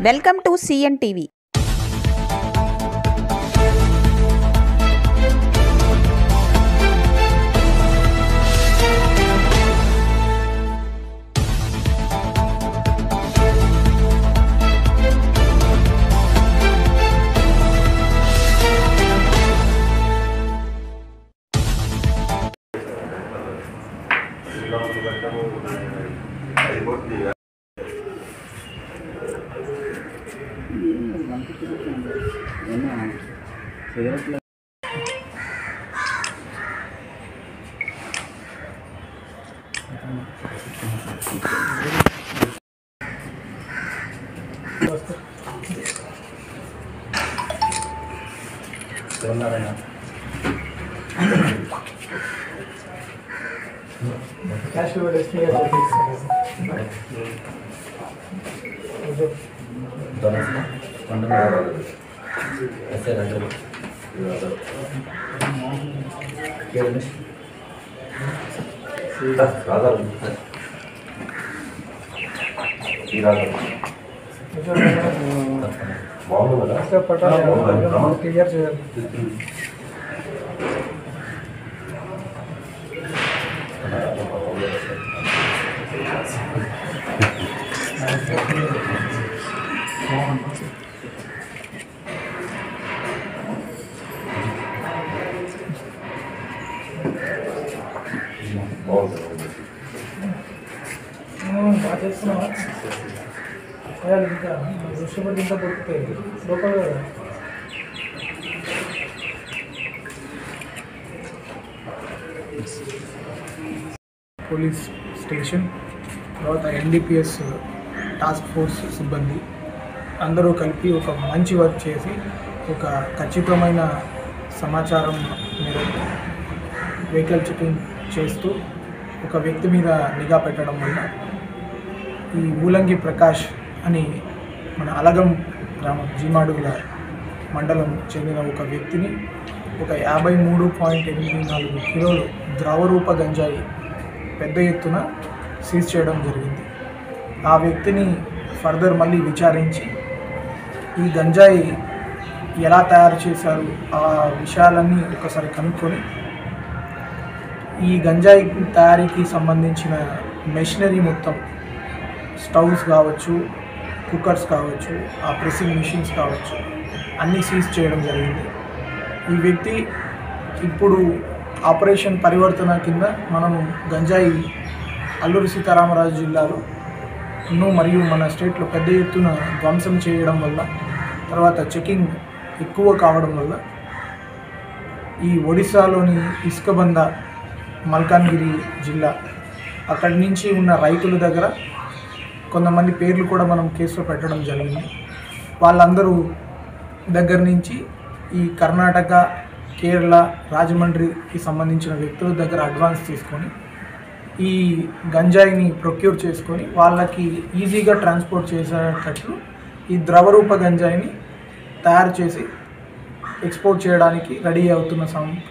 Welcome to CN TV. Police station తర్వాత NDPS task force సిబ్బంది అందరూ కలిపి ఒక మంచి వర్క్ చేసి ఒక ఖచ్చితమైన సమాచారం మేరకు వెహికల్ చెకింగ్ చేస్తూ ఒక వ్యక్తి మీద నిఘా పెట్టడం వల్ల ఈ ఊలంగి ప్రకాష్ అని మన అలగం గ్రామం జీమాడుగుల మండలం చెందిన ఒక వ్యక్తిని ఒక 53.84 కిలోలు ద్రవరూప గంజాయి పెద్ద ఎత్తున సీజ్ చేయడం జరిగింది. ఆ వ్యక్తిని ఫర్దర్ మళ్ళీ విచారించి ఈ గంజాయి ఎలా తయారు చేశారు ఆ విషయాలన్నీ ఒకసారి కనుక్కొని ఈ గంజాయి తయారీకి సంబంధించిన మెషినరీ మొత్తం స్టవ్స్ కావచ్చు, కుక్కర్స్ కావచ్చు, ఆ ప్రెస్సింగ్ మిషన్స్ కావచ్చు అన్నీ సీజ్ చేయడం జరిగింది. ఈ వ్యక్తి ఇప్పుడు ఆపరేషన్ పరివర్తన కింద మనము గంజాయి అల్లూరి సీతారామరాజు జిల్లాలో మరియు మన స్టేట్లో పెద్ద ఎత్తున ధ్వంసం చేయడం వల్ల తర్వాత చెకింగ్ ఎక్కువ కావడం వల్ల ఈ ఒడిశాలోని ఇసుకబంద మల్కాన్గిరి జిల్లా అక్కడి నుంచి ఉన్న రైతుల దగ్గర కొంతమంది పేర్లు కూడా మనం కేసులో పెట్టడం జరిగింది. వాళ్ళందరూ దగ్గర నుంచి ఈ కర్ణాటక, కేరళ, రాజమండ్రికి సంబంధించిన వ్యక్తుల దగ్గర అడ్వాన్స్ తీసుకొని ఈ గంజాయిని ప్రొక్యూర్ చేసుకొని వాళ్ళకి ఈజీగా ట్రాన్స్పోర్ట్ చేసేటట్లు ఈ ద్రవరూప గంజాయిని తయారు చేసి ఎక్స్పోర్ట్ చేయడానికి రెడీ అవుతున్న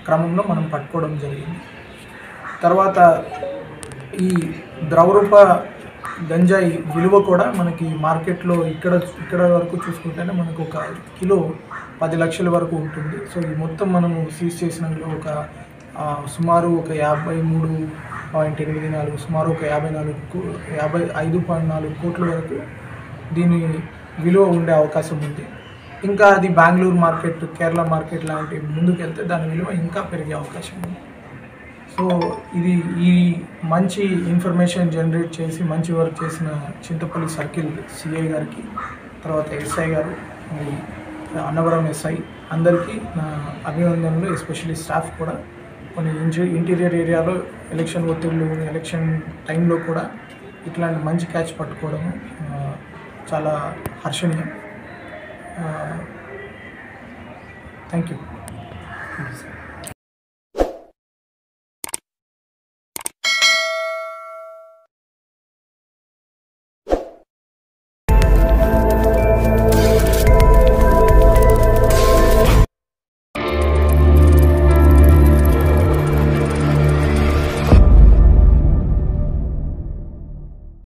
క్రమంలో మనం పట్టుకోవడం జరిగింది. తర్వాత ఈ ద్రవరూప గంజాయి విలువ కూడా మనకి మార్కెట్లో ఇక్కడ వరకు చూసుకుంటేనే మనకు ఒక కిలో 10 లక్షల వరకు ఉంటుంది. సో ఈ మొత్తం మనము సీజ్ చేసిన ఒక సుమారు ఒక 53.84 సుమారు ఒక 55.4 కోట్ల వరకు దీని విలువ ఉండే అవకాశం ఉంది. ఇంకా అది బెంగళూరు మార్కెట్, కేరళ మార్కెట్ లాంటి ముందుకెళ్తే దాని విలువ ఇంకా పెరిగే అవకాశం ఉంది. సో ఇది ఈ మంచి ఇన్ఫర్మేషన్ జనరేట్ చేసి మంచి వర్క్ చేసిన చింతపల్లి సర్కిల్ సిఐ గారికి, తర్వాత ఎస్ఐ గారు, అన్నవరం ఎస్ఐ అందరికీ నా అభినందనలు. ఎస్పెషల్లీ స్టాఫ్ కూడా కొన్ని ఇంటీరియర్ ఏరియాలో ఎలక్షన్ ఒత్తిళ్ళు, ఎలక్షన్ టైంలో కూడా ఇట్లాంటి మంచి క్యాచ్ పట్టుకోవడం చాలా హర్షణీయం. Thank you.